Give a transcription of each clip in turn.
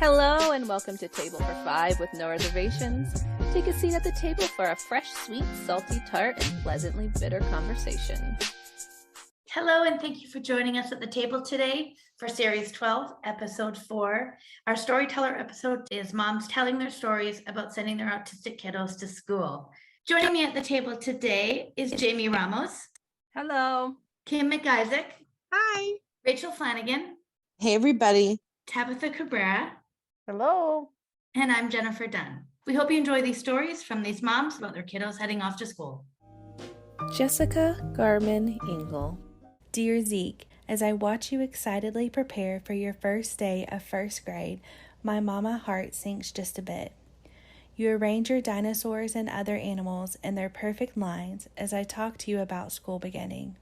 Hello and welcome to Table for Five with no reservations. Take a seat at the table for a fresh, sweet, salty, tart, and pleasantly bitter conversation. Hello, and thank you for joining us at the table today for Series 12, Episode 4. Our Storyteller episode is moms telling their stories about sending their autistic kiddos to school. Joining me at the table today is Jamie Ramos. Hello. Kim McIsaac. Hi. Rachel Flanagan. Hey, everybody. Tabitha Cabrera. Hello. And I'm Jennifer Dunn. We hope you enjoy these stories from these moms about their kiddos heading off to school. Jessica Garman Engel. Dear Zeke, as I watch you excitedly prepare for your first day of first grade, my mama heart sinks just a bit. You arrange your dinosaurs and other animals in their perfect lines as I talk to you about school beginning.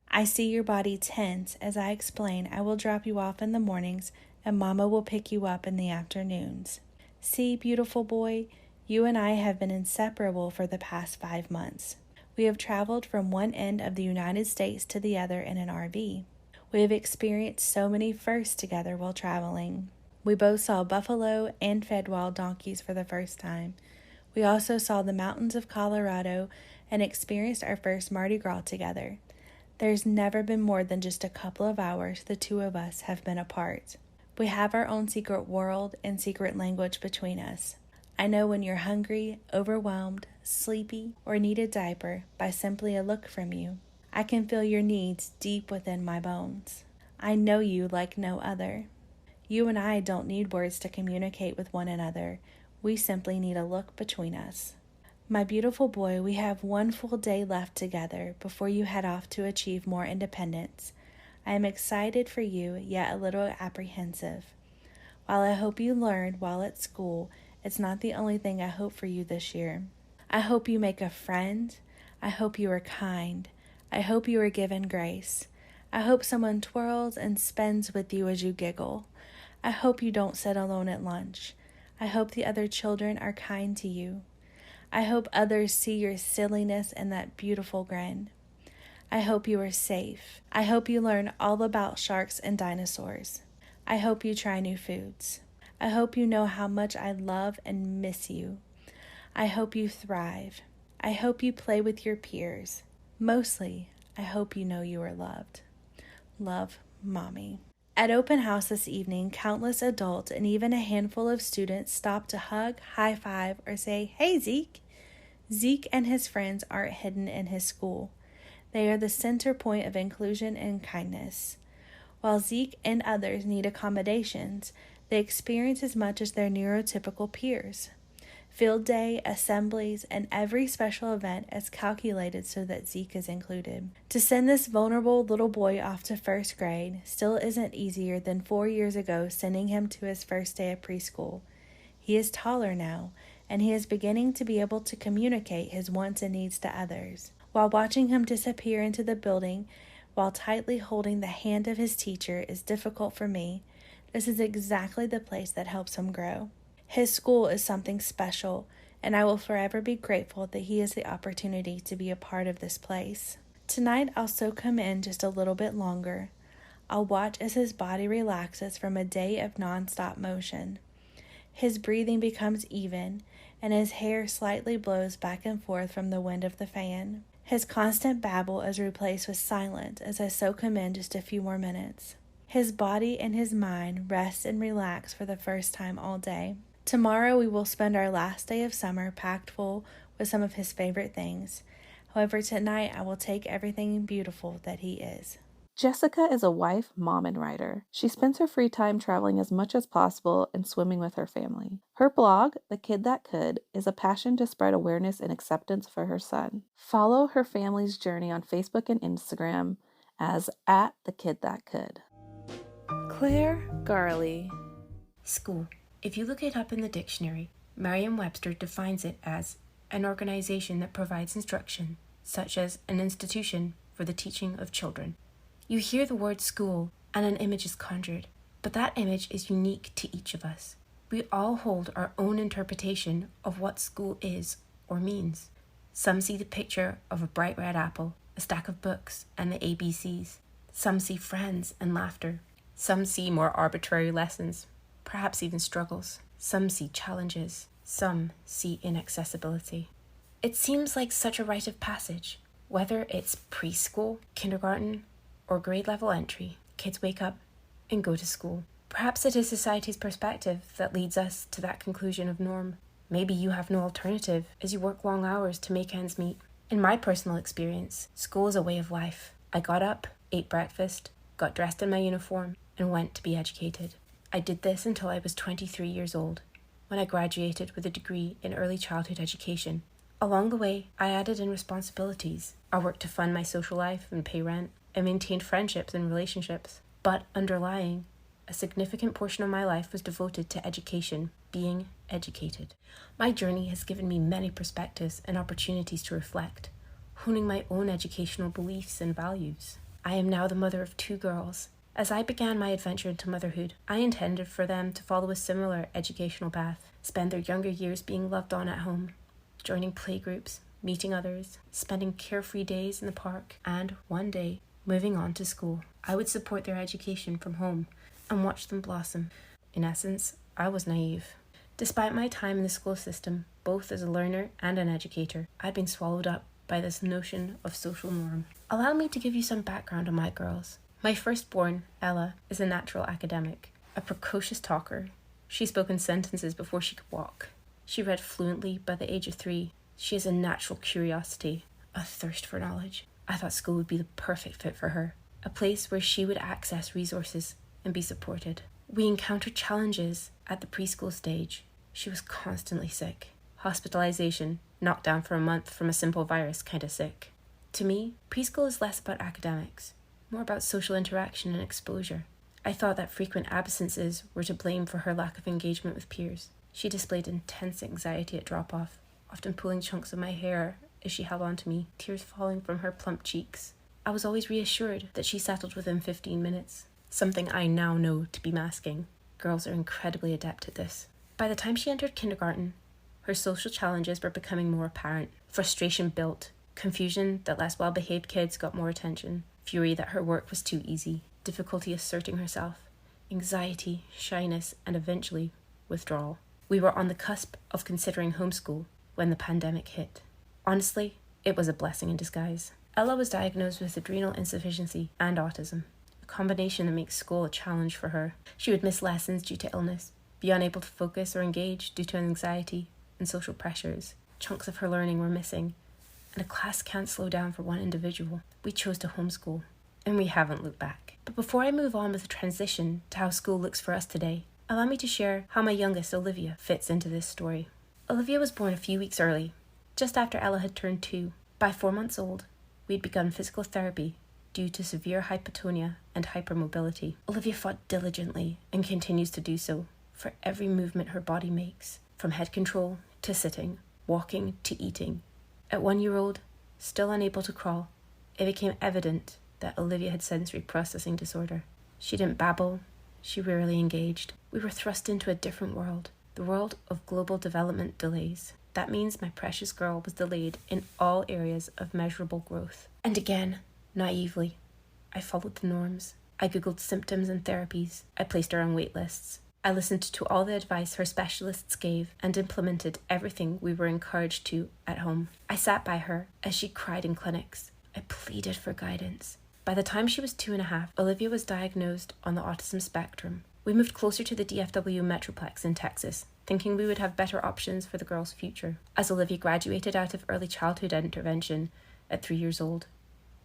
I see your body tense as I explain I will drop you off in the mornings and Mama will pick you up in the afternoons. See, beautiful boy, you and I have been inseparable for the past 5 months. We have traveled from one end of the United States to the other in an RV. We have experienced so many firsts together while traveling. We both saw buffalo and fed wild donkeys for the first time. We also saw the mountains of Colorado and experienced our first Mardi Gras together. There's never been more than just a couple of hours the two of us have been apart. We have our own secret world and secret language between us. I know when you're hungry, overwhelmed, sleepy, or need a diaper by simply a look from you. I can feel your needs deep within my bones. I know you like no other. You and I don't need words to communicate with one another. We simply need a look between us. My beautiful boy, we have one full day left together before you head off to achieve more independence. I am excited for you, yet a little apprehensive. While I hope you learn while at school, it's not the only thing I hope for you this year. I hope you make a friend. I hope you are kind. I hope you are given grace. I hope someone twirls and spins with you as you giggle. I hope you don't sit alone at lunch. I hope the other children are kind to you. I hope others see your silliness and that beautiful grin. I hope you are safe. I hope you learn all about sharks and dinosaurs. I hope you try new foods. I hope you know how much I love and miss you. I hope you thrive. I hope you play with your peers. Mostly, I hope you know you are loved. Love, Mommy. At open house this evening, countless adults and even a handful of students stopped to hug, high five, or say, "Hey, Zeke." Zeke and his friends aren't hidden in his school. They are the center point of inclusion and kindness. While Zeke and others need accommodations, they experience as much as their neurotypical peers. Field day, assemblies, and every special event is calculated so that Zeke is included. To send this vulnerable little boy off to first grade still isn't easier than 4 years ago sending him to his first day of preschool. He is taller now, and he is beginning to be able to communicate his wants and needs to others. While watching him disappear into the building while tightly holding the hand of his teacher is difficult for me, this is exactly the place that helps him grow. His school is something special, and I will forever be grateful that he has the opportunity to be a part of this place. Tonight, I'll soak him in just a little bit longer. I'll watch as his body relaxes from a day of non-stop motion. His breathing becomes even, and his hair slightly blows back and forth from the wind of the fan. His constant babble is replaced with silence as I soak him in just a few more minutes. His body and his mind rest and relax for the first time all day. Tomorrow we will spend our last day of summer packed full with some of his favorite things. However, tonight I will take everything beautiful that he is. Jessica is a wife, mom, and writer. She spends her free time traveling as much as possible and swimming with her family. Her blog, The Kid That Could, is a passion to spread awareness and acceptance for her son. Follow her family's journey on Facebook and Instagram as @TheKidThatCould. Claire Garley. School. If you look it up in the dictionary, Merriam-Webster defines it as an organization that provides instruction, such as an institution for the teaching of children. You hear the word school and an image is conjured, but that image is unique to each of us. We all hold our own interpretation of what school is or means. Some see the picture of a bright red apple, a stack of books, and the ABCs. Some see friends and laughter. Some see more arbitrary lessons, perhaps even struggles. Some see challenges. Some see inaccessibility. It seems like such a rite of passage. Whether it's preschool, kindergarten, or grade level entry, kids wake up and go to school. Perhaps it is society's perspective that leads us to that conclusion of norm. Maybe you have no alternative as you work long hours to make ends meet. In my personal experience, school is a way of life. I got up, ate breakfast, got dressed in my uniform, and went to be educated. I did this until I was 23 years old, when I graduated with a degree in early childhood education. Along the way, I added in responsibilities. I worked to fund my social life and pay rent. I maintained friendships and relationships. But underlying, a significant portion of my life was devoted to education, being educated. My journey has given me many perspectives and opportunities to reflect, honing my own educational beliefs and values. I am now the mother of 2 girls. As I began my adventure into motherhood, I intended for them to follow a similar educational path, spend their younger years being loved on at home, joining playgroups, meeting others, spending carefree days in the park, and one day, moving on to school. I would support their education from home and watch them blossom. In essence, I was naive. Despite my time in the school system, both as a learner and an educator, I'd been swallowed up by this notion of social norm. Allow me to give you some background on my girls. My firstborn, Ella, is a natural academic, a precocious talker. She spoke in sentences before she could walk. She read fluently by the age of 3. She has a natural curiosity, a thirst for knowledge. I thought school would be the perfect fit for her, a place where she would access resources and be supported. We encountered challenges at the preschool stage. She was constantly sick. Hospitalization, knocked down for a month from a simple virus, kinda sick. To me, preschool is less about academics, more about social interaction and exposure. I thought that frequent absences were to blame for her lack of engagement with peers. She displayed intense anxiety at drop-off, often pulling chunks of my hair as she held on to me, tears falling from her plump cheeks. I was always reassured that she settled within 15 minutes, something I now know to be masking. Girls are incredibly adept at this. By the time she entered kindergarten, her social challenges were becoming more apparent. Frustration built, confusion that less well-behaved kids got more attention, fury that her work was too easy, difficulty asserting herself, anxiety, shyness, and eventually withdrawal. We were on the cusp of considering homeschool when the pandemic hit. Honestly, it was a blessing in disguise. Ella was diagnosed with adrenal insufficiency and autism, a combination that makes school a challenge for her. She would miss lessons due to illness, be unable to focus or engage due to anxiety and social pressures. Chunks of her learning were missing, and a class can't slow down for one individual. We chose to homeschool, and we haven't looked back. But before I move on with the transition to how school looks for us today, allow me to share how my youngest, Olivia, fits into this story. Olivia was born a few weeks early, just after Ella had turned 2. By 4 months old, we'd begun physical therapy due to severe hypotonia and hypermobility. Olivia fought diligently and continues to do so for every movement her body makes, from head control to sitting, walking to eating. At 1 year old, still unable to crawl, it became evident that Olivia had sensory processing disorder. She didn't babble, she rarely engaged. We were thrust into a different world, the world of global development delays. That means my precious girl was delayed in all areas of measurable growth. And again, naively, I followed the norms. I googled symptoms and therapies. I placed her on wait lists. I listened to all the advice her specialists gave and implemented everything we were encouraged to at home. I sat by her as she cried in clinics. I pleaded for guidance. By the time she was 2.5, Olivia was diagnosed on the autism spectrum. We moved closer to the DFW Metroplex in Texas, thinking we would have better options for the girl's future. As Olivia graduated out of early childhood intervention at 3 years old,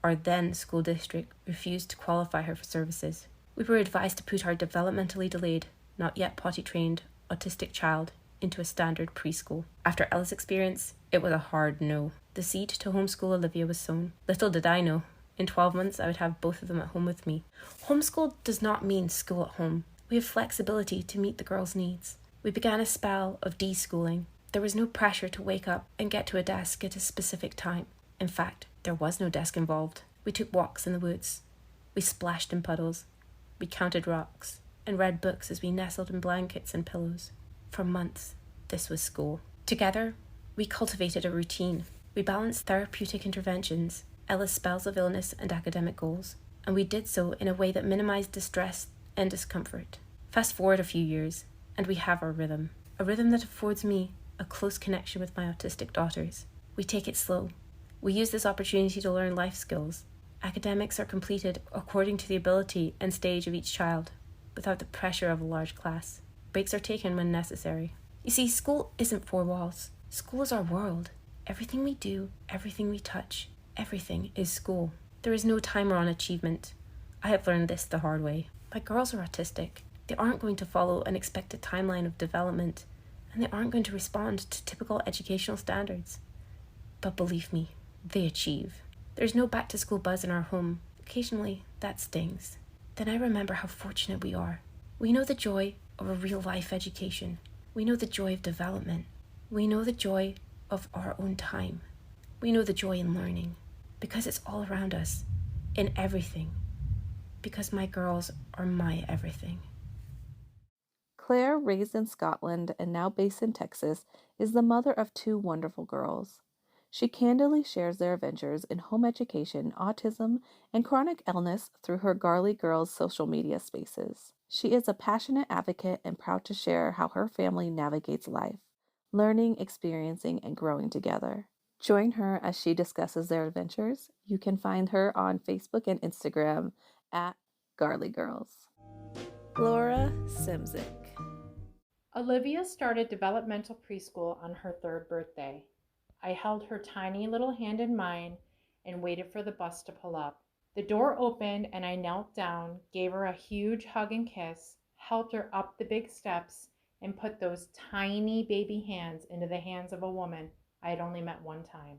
our then school district refused to qualify her for services. We were advised to put our developmentally delayed, not yet potty-trained, autistic child into a standard preschool. After Ella's experience, it was a hard no. The seed to homeschool Olivia was sown. Little did I know, in 12 months I would have both of them at home with me. Homeschool does not mean school at home. We have flexibility to meet the girl's needs. We began a spell of deschooling. There was no pressure to wake up and get to a desk at a specific time. In fact, there was no desk involved. We took walks in the woods. We splashed in puddles. We counted rocks and read books as we nestled in blankets and pillows. For months, this was school. Together, we cultivated a routine. We balanced therapeutic interventions, Ella's spells of illness and academic goals, and we did so in a way that minimized distress and discomfort. Fast forward a few years, And we have our rhythm, a rhythm that affords me a close connection with my autistic daughters. We take it slow. We use this opportunity to learn life skills. Academics are completed according to the ability and stage of each child, without the pressure of a large class. Breaks are taken when necessary. You see, school isn't four walls. School is our world. Everything we do, everything we touch, everything is school. There is no timer on achievement. I have learned this the hard way. My girls are autistic. They aren't going to follow an expected timeline of development, and they aren't going to respond to typical educational standards. But believe me, they achieve. There's no back-to-school buzz in our home. Occasionally, that stings. Then I remember how fortunate we are. We know the joy of a real-life education. We know the joy of development. We know the joy of our own time. We know the joy in learning, because it's all around us, in everything. Because my girls are my everything. Claire, raised in Scotland and now based in Texas, is the mother of two wonderful girls. She candidly shares their adventures in home education, autism, and chronic illness through her Garley Girls social media spaces. She is a passionate advocate and proud to share how her family navigates life, learning, experiencing, and growing together. Join her as she discusses their adventures. You can find her on Facebook and Instagram at Garley Girls. Laura Simzik. Olivia started developmental preschool on her 3rd birthday. I held her tiny little hand in mine and waited for the bus to pull up. The door opened and I knelt down, gave her a huge hug and kiss, helped her up the big steps, and put those tiny baby hands into the hands of a woman I had only met one time.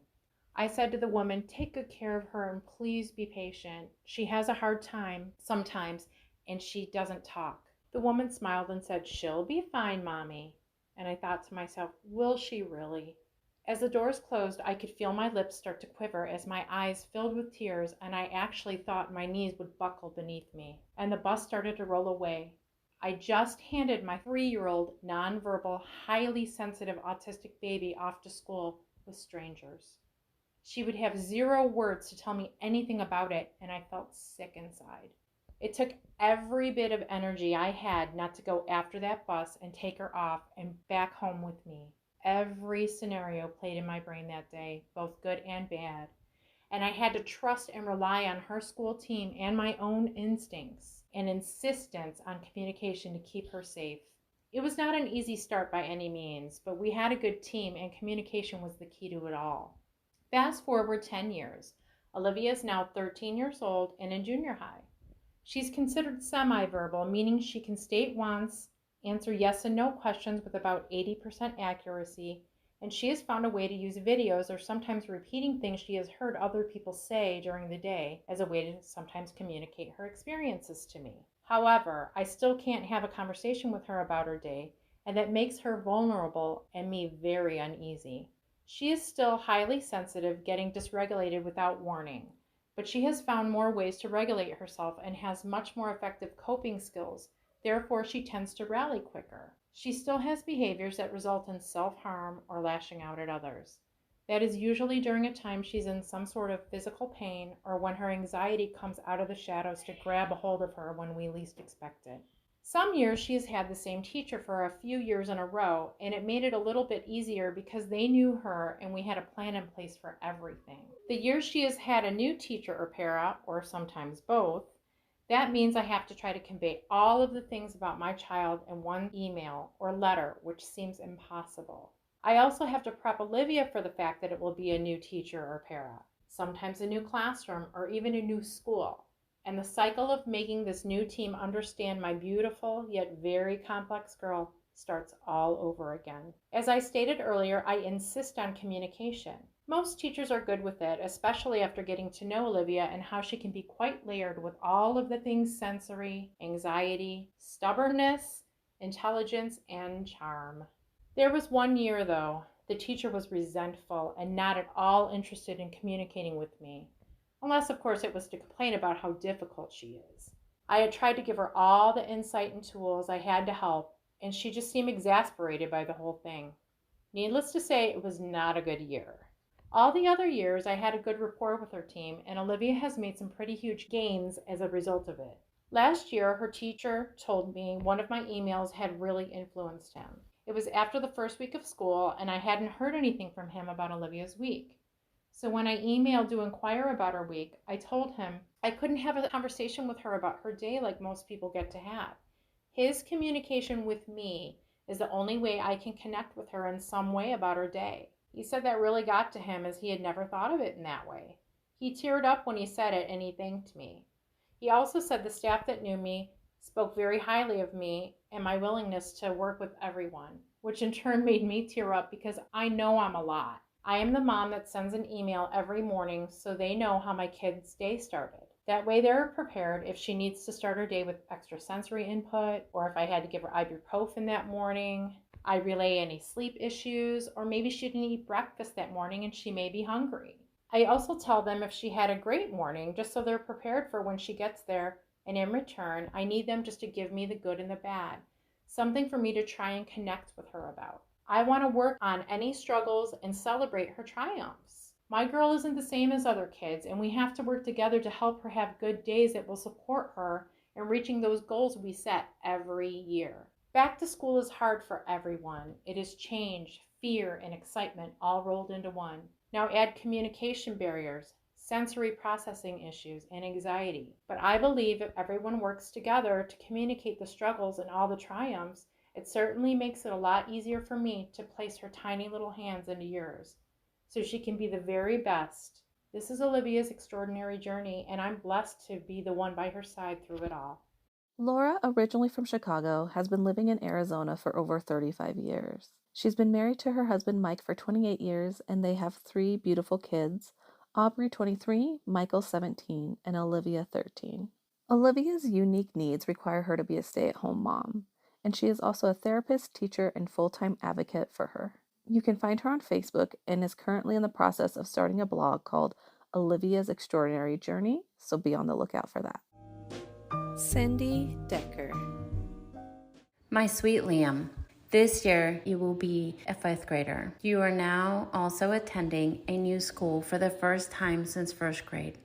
I said to the woman, "Take good care of her and please be patient. She has a hard time sometimes and she doesn't talk." The woman smiled and said, "She'll be fine, Mommy." And I thought to myself, will she really? As the doors closed, I could feel my lips start to quiver as my eyes filled with tears, and I actually thought my knees would buckle beneath me. And the bus started to roll away. I just handed my 3-year-old, nonverbal, highly sensitive autistic baby off to school with strangers. She would have 0 words to tell me anything about it, and I felt sick inside. It took every bit of energy I had not to go after that bus and take her off and back home with me. Every scenario played in my brain that day, both good and bad. And I had to trust and rely on her school team and my own instincts and insistence on communication to keep her safe. It was not an easy start by any means, but we had a good team and communication was the key to it all. Fast forward 10 years. Olivia is now 13 years old and in junior high. She's considered semi-verbal, meaning she can state once, answer yes and no questions with about 80% accuracy, and she has found a way to use videos or sometimes repeating things she has heard other people say during the day as a way to sometimes communicate her experiences to me. However, I still can't have a conversation with her about her day, and that makes her vulnerable and me very uneasy. She is still highly sensitive, getting dysregulated without warning, but she has found more ways to regulate herself and has much more effective coping skills. Therefore, she tends to rally quicker. She still has behaviors that result in self-harm or lashing out at others. That is usually during a time she's in some sort of physical pain or when her anxiety comes out of the shadows to grab a hold of her when we least expect it. Some years she has had the same teacher for a few years in a row, and it made it a little bit easier because they knew her and we had a plan in place for everything. The years she has had a new teacher or para, or sometimes both, that means I have to try to convey all of the things about my child in one email or letter, which seems impossible. I also have to prep Olivia for the fact that it will be a new teacher or para, sometimes a new classroom or even a new school. And the cycle of making this new team understand my beautiful yet very complex girl starts all over again. As I stated earlier, I insist on communication. Most teachers are good with it, especially after getting to know Olivia and how she can be quite layered with all of the things sensory, anxiety, stubbornness, intelligence, and charm. There was one year, though, the teacher was resentful and not at all interested in communicating with me, unless, of course, it was to complain about how difficult she is. I had tried to give her all the insight and tools I had to help, and she just seemed exasperated by the whole thing. Needless to say, it was not a good year. All the other years, I had a good rapport with her team, and Olivia has made some pretty huge gains as a result of it. Last year, her teacher told me one of my emails had really influenced him. It was after the first week of school, and I hadn't heard anything from him about Olivia's week. So when I emailed to inquire about her week, I told him I couldn't have a conversation with her about her day like most people get to have. His communication with me is the only way I can connect with her in some way about her day. He said that really got to him, as he had never thought of it in that way. He teared up when he said it, and he thanked me. He also said the staff that knew me spoke very highly of me and my willingness to work with everyone, which in turn made me tear up because I know I'm a lot. I am the mom that sends an email every morning so they know how my kid's day started. That way they're prepared if she needs to start her day with extrasensory input, or if I had to give her ibuprofen that morning. I relay any sleep issues, or maybe she didn't eat breakfast that morning and she may be hungry. I also tell them if she had a great morning, just so they're prepared for when she gets there, and in return, I need them just to give me the good and the bad, something for me to try and connect with her about. I want to work on any struggles and celebrate her triumphs. My girl isn't the same as other kids, and we have to work together to help her have good days that will support her in reaching those goals we set every year. Back to school is hard for everyone. It is change, fear, and excitement all rolled into one. Now add communication barriers, sensory processing issues, and anxiety. But I believe if everyone works together to communicate the struggles and all the triumphs, it certainly makes it a lot easier for me to place her tiny little hands into yours, so she can be the very best. This is Olivia's extraordinary journey, and I'm blessed to be the one by her side through it all. Laura, originally from Chicago, has been living in Arizona for over 35 years. She's been married to her husband Mike for 28 years, and they have 3 beautiful kids, Aubrey 23, Michael 17, and Olivia 13. Olivia's unique needs require her to be a stay-at-home mom, and she is also a therapist, teacher, and full-time advocate for her. You can find her on Facebook and is currently in the process of starting a blog called Olivia's Extraordinary Journey, so be on the lookout for that. Cindy Decker. My sweet Liam, this year you will be a 5th grader. You are now also attending a new school for the first time since 1st grade.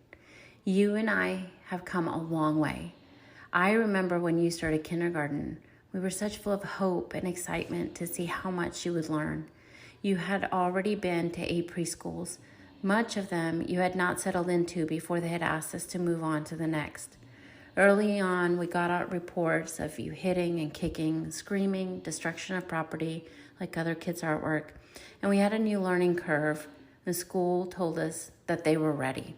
You and I have come a long way. I remember when you started kindergarten, we were such full of hope and excitement to see how much you would learn. You had already been to 8 preschools. Much of them you had not settled into before they had asked us to move on to the next. Early on, we got out reports of you hitting and kicking, screaming, destruction of property, like other kids' artwork, and we had a new learning curve. The school told us that they were ready.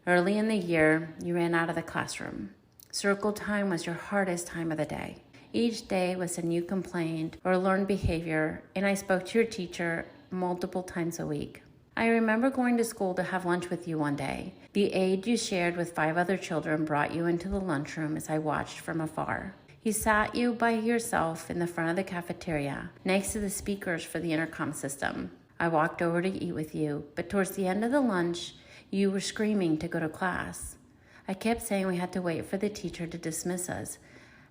Early in the year, you ran out of the classroom. Circle time was your hardest time of the day. Each day was a new complaint or learned behavior, and I spoke to your teacher multiple times a week. I remember going to school to have lunch with you one day. The aide you shared with 5 other children brought you into the lunchroom as I watched from afar. He sat you by yourself in the front of the cafeteria, next to the speakers for the intercom system. I walked over to eat with you, but towards the end of the lunch, you were screaming to go to class. I kept saying we had to wait for the teacher to dismiss us.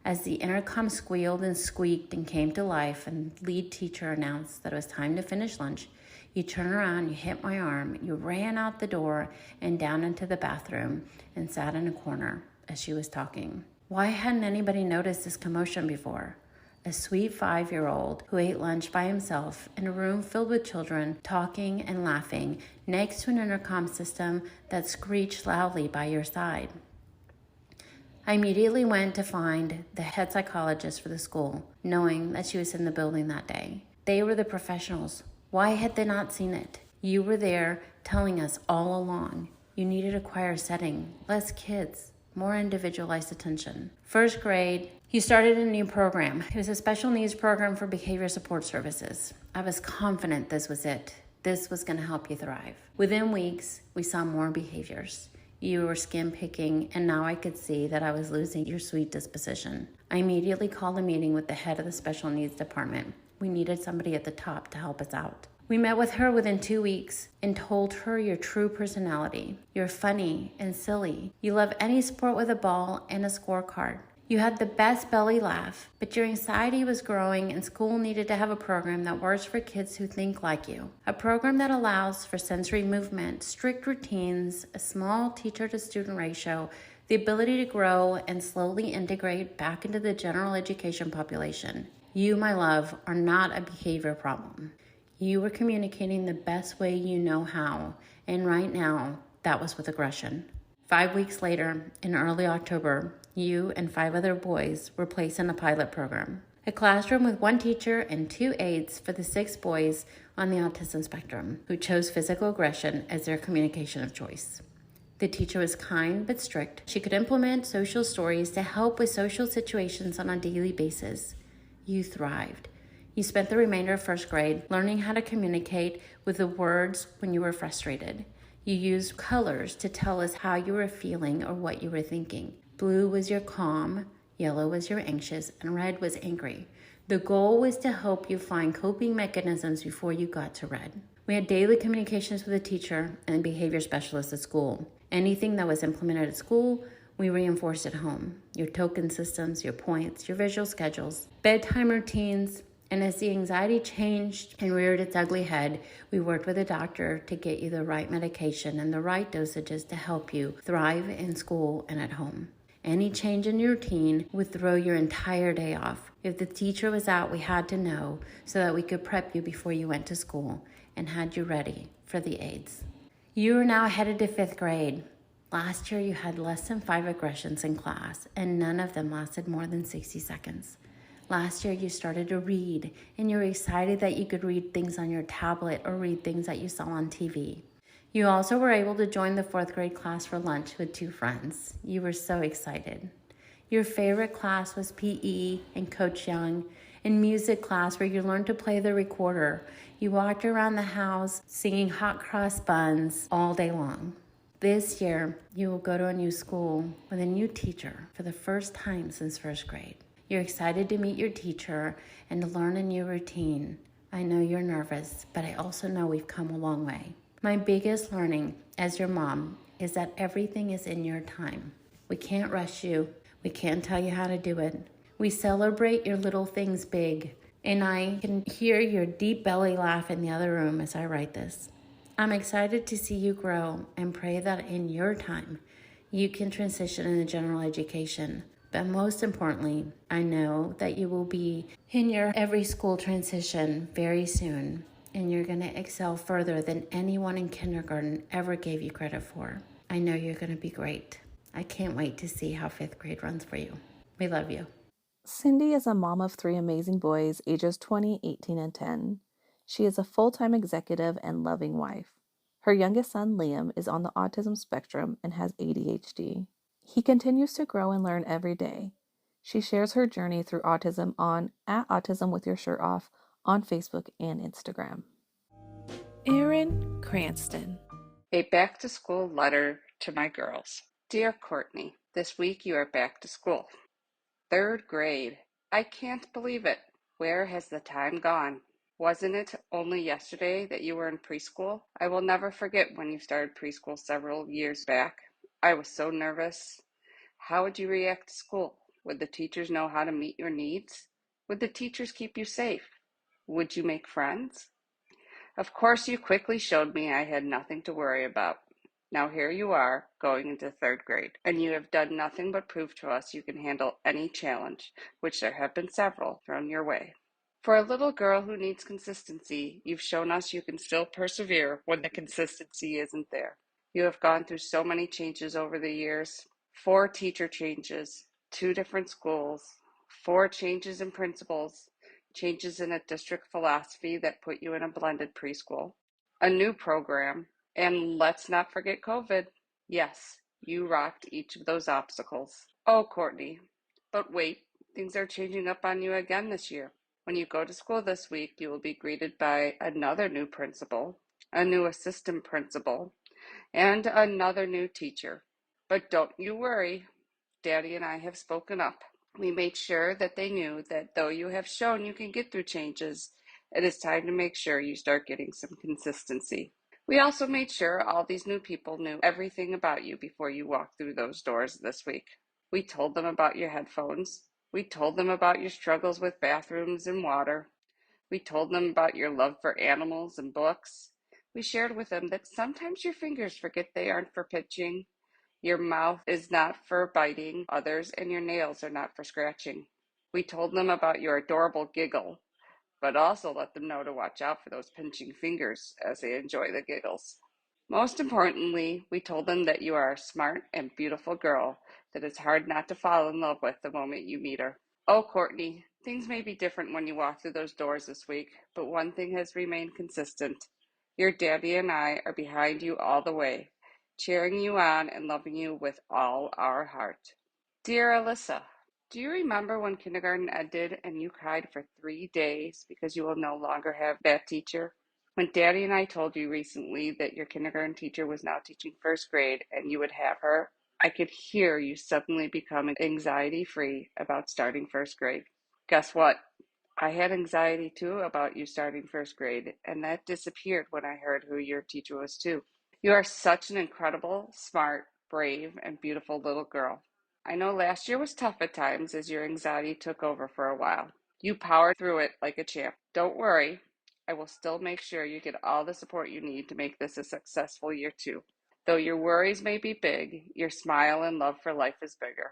As the intercom squealed and squeaked and came to life and lead teacher announced that it was time to finish lunch, you turned around, you hit my arm, you ran out the door and down into the bathroom and sat in a corner as she was talking. Why hadn't anybody noticed this commotion before? A sweet 5-year-old who ate lunch by himself in a room filled with children talking and laughing next to an intercom system that screeched loudly by your side. I immediately went to find the head psychologist for the school, knowing that she was in the building that day. They were the professionals. Why had they not seen it? You were there telling us all along. You needed a quieter setting, less kids, more individualized attention. 1st grade, you started a new program. It was a special needs program for behavior support services. I was confident this was it. This was going to help you thrive. Within weeks, we saw more behaviors. You were skin picking, and now I could see that I was losing your sweet disposition. I immediately called a meeting with the head of the special needs department. We needed somebody at the top to help us out. We met with her within 2 weeks and told her your true personality. You're funny and silly. You love any sport with a ball and a scorecard. You had the best belly laugh, but your anxiety was growing and school needed to have a program that works for kids who think like you. A program that allows for sensory movement, strict routines, a small teacher-to-student ratio, the ability to grow and slowly integrate back into the general education population. You, my love, are not a behavior problem. You were communicating the best way you know how, and right now, that was with aggression. 5 weeks later, in early October, you and 5 other boys were placed in a pilot program. A classroom with 1 teacher and 2 aides for the 6 boys on the autism spectrum who chose physical aggression as their communication of choice. The teacher was kind but strict. She could implement social stories to help with social situations on a daily basis. You thrived. You spent the remainder of first grade learning how to communicate with the words when you were frustrated. You used colors to tell us how you were feeling or what you were thinking. Blue was your calm, yellow was your anxious, and red was angry. The goal was to help you find coping mechanisms before you got to red. We had daily communications with a teacher and a behavior specialist at school. Anything that was implemented at school, we reinforced at home. Your token systems, your points, your visual schedules, bedtime routines, and as the anxiety changed and reared its ugly head, we worked with a doctor to get you the right medication and the right dosages to help you thrive in school and at home. Any change in your routine would throw your entire day off. If the teacher was out, we had to know so that we could prep you before you went to school and had you ready for the aids. You are now headed to 5th grade. Last year, you had less than 5 aggressions in class, and none of them lasted more than 60 seconds. Last year, you started to read, and you were excited that you could read things on your tablet or read things that you saw on TV. You also were able to join the 4th grade class for lunch with 2 friends. You were so excited. Your favorite class was PE and Coach Young, and music class where you learned to play the recorder. You walked around the house singing hot cross buns all day long. This year, you will go to a new school with a new teacher for the first time since 1st grade. You're excited to meet your teacher and to learn a new routine. I know you're nervous, but I also know we've come a long way. My biggest learning as your mom is that everything is in your time. We can't rush you. We can't tell you how to do it. We celebrate your little things big. And I can hear your deep belly laugh in the other room as I write this. I'm excited to see you grow and pray that in your time, you can transition into general education. But most importantly, I know that you will be in your every school transition very soon, and you're going to excel further than anyone in kindergarten ever gave you credit for. I know you're going to be great. I can't wait to see how 5th grade runs for you. We love you. Cindy is a mom of 3 amazing boys, ages 20, 18, and 10. She is a full-time executive and loving wife. Her youngest son, Liam, is on the autism spectrum and has ADHD. He continues to grow and learn every day. She shares her journey through autism on @AutismWithYourShirtOff on Facebook and Instagram. Erin Cranston. A back-to-school letter to my girls. Dear Courtney, this week you are back to school. 3rd grade. I can't believe it. Where has the time gone? Wasn't it only yesterday that you were in preschool? I will never forget when you started preschool several years back. I was so nervous. How would you react to school? Would the teachers know how to meet your needs? Would the teachers keep you safe? Would you make friends? Of course, you quickly showed me I had nothing to worry about. Now here you are, going into 3rd grade, and you have done nothing but prove to us you can handle any challenge, which there have been several thrown your way. For a little girl who needs consistency, you've shown us you can still persevere when the consistency isn't there. You have gone through so many changes over the years. 4 teacher changes, 2 different schools, 4 changes in principals, changes in a district philosophy that put you in a blended preschool, a new program, and let's not forget COVID. Yes, you rocked each of those obstacles. Oh, Courtney, but wait, things are changing up on you again this year. When you go to school this week, you will be greeted by another new principal, a new assistant principal, and another new teacher. But don't you worry, Daddy and I have spoken up. We made sure that they knew that though you have shown you can get through changes, it is time to make sure you start getting some consistency. We also made sure all these new people knew everything about you before you walked through those doors this week. We told them about your headphones. We told them about your struggles with bathrooms and water. We told them about your love for animals and books. We shared with them that sometimes your fingers forget they aren't for pitching. Your mouth is not for biting others, and your nails are not for scratching. We told them about your adorable giggle, but also let them know to watch out for those pinching fingers as they enjoy the giggles. Most importantly, we told them that you are a smart and beautiful girl that it's hard not to fall in love with the moment you meet her. Oh, Courtney, things may be different when you walk through those doors this week, but one thing has remained consistent. Your daddy and I are behind you all the way, cheering you on and loving you with all our heart. Dear Alyssa, do you remember when kindergarten ended and you cried for 3 days because you will no longer have that teacher? When Daddy and I told you recently that your kindergarten teacher was now teaching first grade and you would have her, I could hear you suddenly become anxiety-free about starting first grade. Guess what? I had anxiety too about you starting first grade, and that disappeared when I heard who your teacher was too. You are such an incredible, smart, brave, and beautiful little girl. I know last year was tough at times as your anxiety took over for a while. You powered through it like a champ. Don't worry, I will still make sure you get all the support you need to make this a successful year too. Though your worries may be big, your smile and love for life is bigger.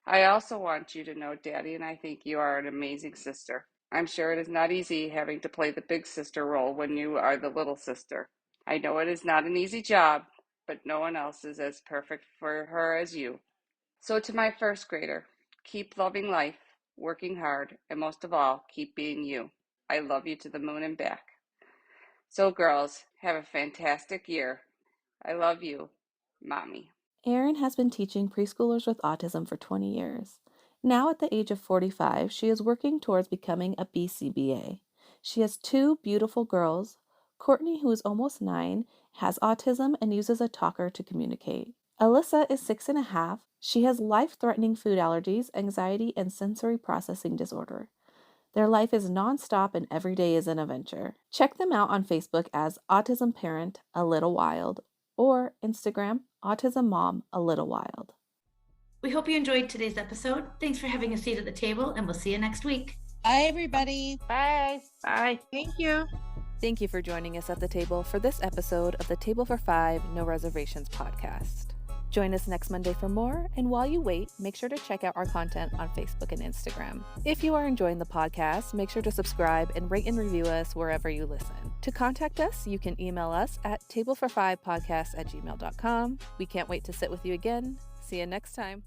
I also want you to know Daddy and I think you are an amazing sister. I'm sure it is not easy having to play the big sister role when you are the little sister. I know it is not an easy job, but no one else is as perfect for her as you. So to my first grader, keep loving life, working hard, and most of all, keep being you. I love you to the moon and back. So girls, have a fantastic year. I love you, Mommy. Erin has been teaching preschoolers with autism for 20 years. Now, at the age of 45, she is working towards becoming a BCBA. She has 2 beautiful girls. Courtney, who is almost 9, has autism and uses a talker to communicate. Alyssa is 6.5. She has life-threatening food allergies, anxiety, and sensory processing disorder. Their life is nonstop and every day is an adventure. Check them out on Facebook as Autism Parent A Little Wild or Instagram Autism Mom A Little Wild. We hope you enjoyed today's episode. Thanks for having a seat at the table, and we'll see you next week. Bye, everybody. Bye. Bye. Thank you. Thank you for joining us at the table for this episode of the Table for 5 No Reservations podcast. Join us next Monday for more, and while you wait, make sure to check out our content on Facebook and Instagram. If you are enjoying the podcast, make sure to subscribe and rate and review us wherever you listen. To contact us, you can email us at tablefor5podcast@gmail.com. We can't wait to sit with you again. See you next time.